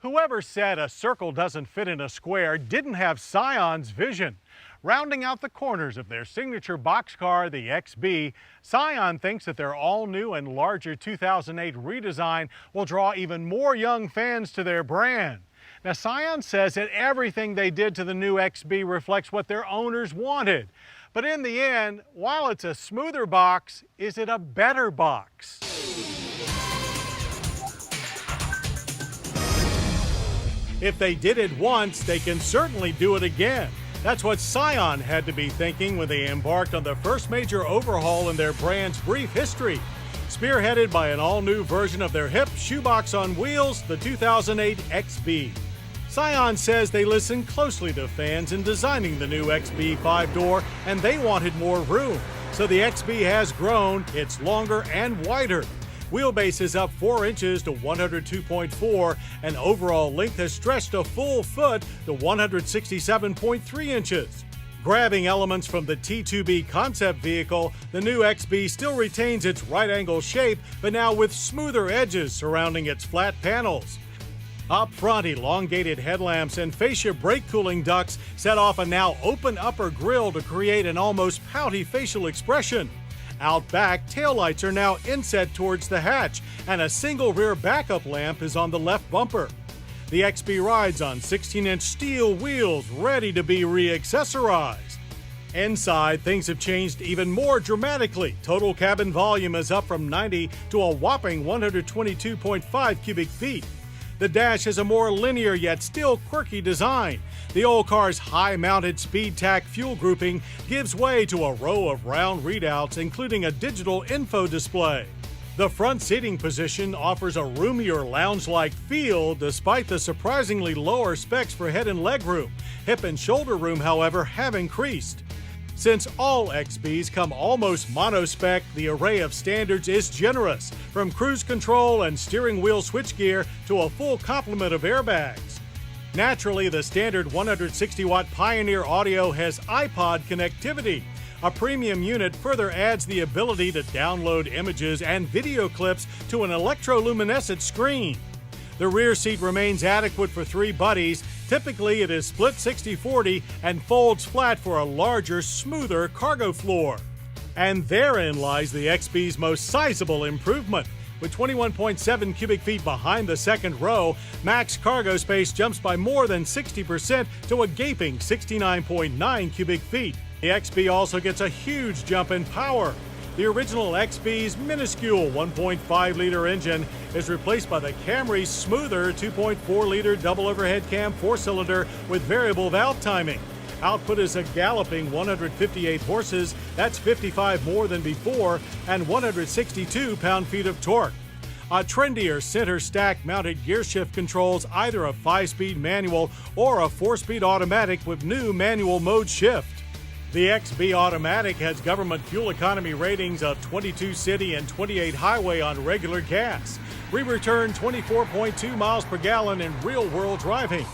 Whoever said a circle doesn't fit in a square didn't have Scion's vision. Rounding out the corners of their signature boxcar, the XB, Scion thinks that their all-new and larger 2008 redesign will draw even more young fans to their brand. Now, Scion says that everything they did to the new XB reflects what their owners wanted. But in the end, while it's a smoother box, is it a better box? If they did it once, they can certainly do it again. That's what Scion had to be thinking when they embarked on the first major overhaul in their brand's brief history. Spearheaded by an all-new version of their hip shoebox on wheels, the 2008 XB. Scion says they listened closely to fans in designing the new XB 5-door, and they wanted more room. So the XB has grown, it's longer and wider. Wheelbase is up 4 inches to 102.4, and overall length has stretched a full foot to 167.3 inches. Grabbing elements from the T2B concept vehicle, the new XB still retains its right-angle shape, but now with smoother edges surrounding its flat panels. Up front, elongated headlamps and fascia brake cooling ducts set off a now open upper grille to create an almost pouty facial expression. Out back, taillights are now inset towards the hatch, and a single rear backup lamp is on the left bumper. The XB rides on 16-inch steel wheels ready to be re-accessorized. Inside, things have changed even more dramatically. Total cabin volume is up from 90 to a whopping 122.5 cubic feet. The dash has a more linear yet still quirky design. The old car's high-mounted speed-tack fuel grouping gives way to a row of round readouts, including a digital info display. The front seating position offers a roomier lounge-like feel despite the surprisingly lower specs for head and leg room. Hip and shoulder room, however, have increased. Since all XBs come almost mono-spec, the array of standards is generous, from cruise control and steering wheel switchgear to a full complement of airbags. Naturally, the standard 160-watt Pioneer audio has iPod connectivity. A premium unit further adds the ability to download images and video clips to an electroluminescent screen. The rear seat remains adequate for 3 buddies. Typically, it is split 60-40 and folds flat for a larger, smoother cargo floor. And therein lies the XB's most sizable improvement. With 21.7 cubic feet behind the second row, max cargo space jumps by more than 60% to a gaping 69.9 cubic feet. The XB also gets a huge jump in power. The original XB's minuscule 1.5-liter engine is replaced by the Camry's smoother 2.4-liter double overhead cam 4-cylinder with variable valve timing. Output is a galloping 158 horses, that's 55 more than before, and 162 pound-feet of torque. A trendier center stack mounted gear shift controls either a 5-speed manual or a 4-speed automatic with new manual mode shift. The XB Automatic has government fuel economy ratings of 22 city and 28 highway on regular gas. We return 24.2 miles per gallon in real-world driving.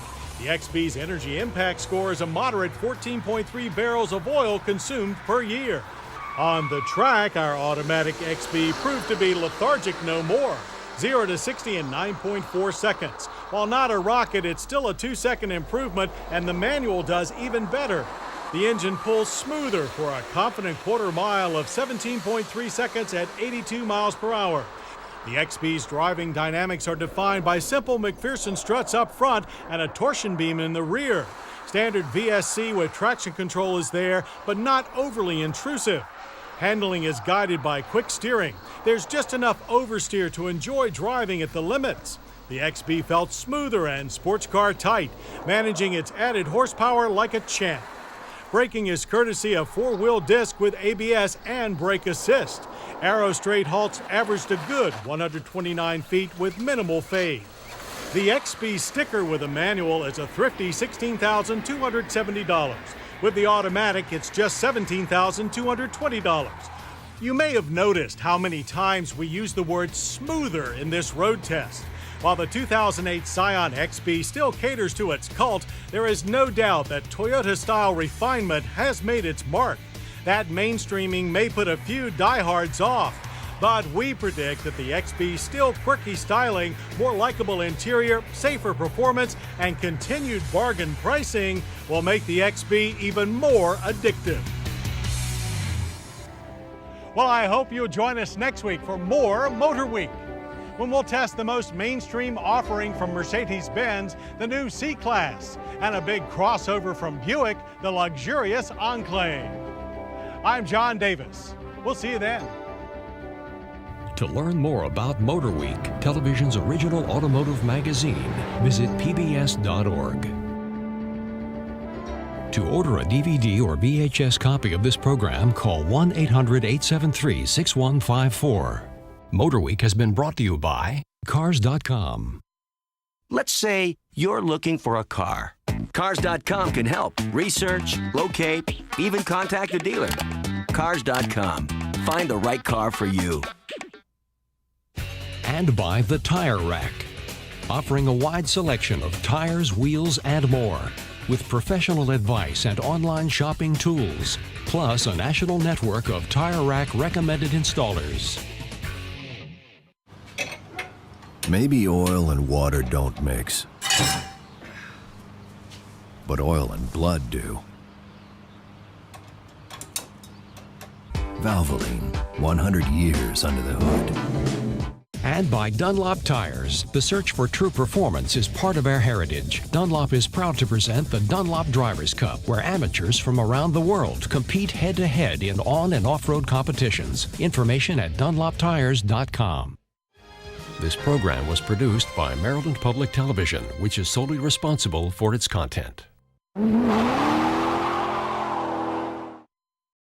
The XB's energy impact score is a moderate 14.3 barrels of oil consumed per year. On the track, our automatic XB proved to be lethargic no more. 0 to 60 in 9.4 seconds. While not a rocket, it's still a 2-second improvement, and the manual does even better. The engine pulls smoother for a confident quarter mile of 17.3 seconds at 82 miles per hour. The XB's driving dynamics are defined by simple McPherson struts up front and a torsion beam in the rear. Standard VSC with traction control is there, but not overly intrusive. Handling is guided by quick steering. There's just enough oversteer to enjoy driving at the limits. The XB felt smoother and sports car tight, managing its added horsepower like a champ. Braking is courtesy of 4-wheel disc with ABS and brake assist. Aero straight halts averaged a good 129 feet with minimal fade. The XB sticker with a manual is a thrifty $16,270. With the automatic, it's just $17,220. You may have noticed how many times we use the word smoother in this road test. While the 2008 Scion XB still caters to its cult, there is no doubt that Toyota-style refinement has made its mark. That mainstreaming may put a few diehards off, But we predict that the XB's still quirky styling, more likable interior, safer performance, and continued bargain pricing will make the XB even more addictive. Well, I hope you'll join us next week for more Motorweek, when we'll test the most mainstream offering from Mercedes-Benz, the new C-Class, and a big crossover from Buick, the luxurious Enclave. I'm John Davis. We'll see you then. To learn more about Motorweek, television's original automotive magazine, visit pbs.org. To order a DVD or VHS copy of this program, call 1-800-873-6154. Motorweek has been brought to you by Cars.com. Let's say you're looking for a car. Cars.com can help. Research, locate, even contact a dealer. Cars.com. Find the right car for you. And by The Tire Rack, offering a wide selection of tires, wheels, and more, with professional advice and online shopping tools, plus a national network of Tire Rack recommended installers. Maybe oil and water don't mix, but oil and blood do. Valvoline, 100 years under the hood. And by Dunlop Tires. The search for true performance is part of our heritage. Dunlop is proud to present the Dunlop Drivers' Cup, where amateurs from around the world compete head-to-head in on- and off-road competitions. Information at dunloptires.com. This program was produced by Maryland Public Television, which is solely responsible for its content.